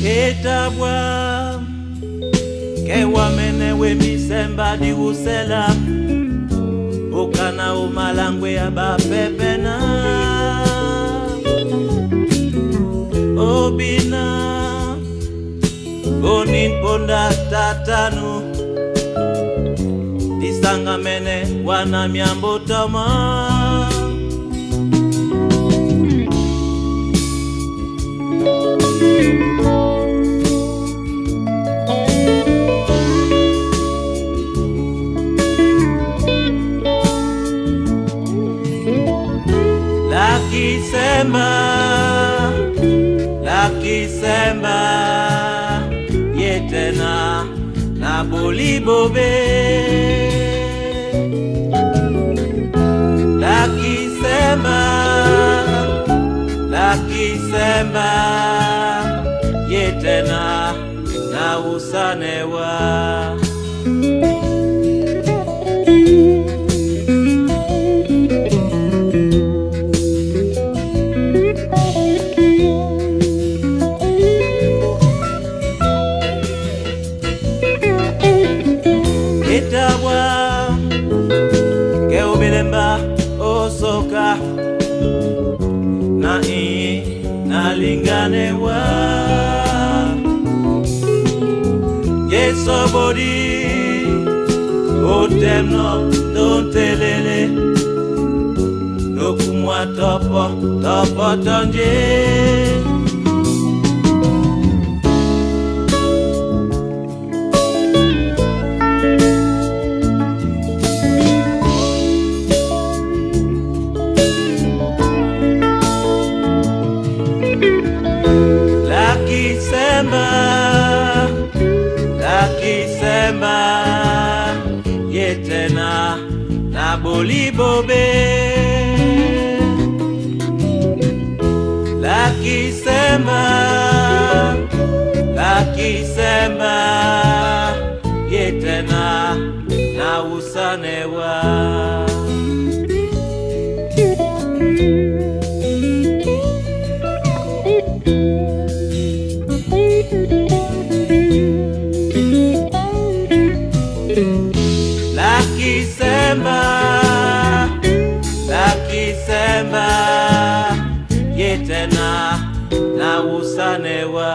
Etabwa ke wamene we misemba di usela ukana umalangwe abapepena obina bonin ponda tatanu disanga mene wana miambo tama Laki semba yetena na bolibobe Laki semba yetena na usanewa Etabwa ke ubilemba osoka na linganewa yesobodi otemno dontelele nokumwa topo tonje Laki semba yetena na bolibobe Laki semba yetena na usanewa Laki semba yetena na usanewa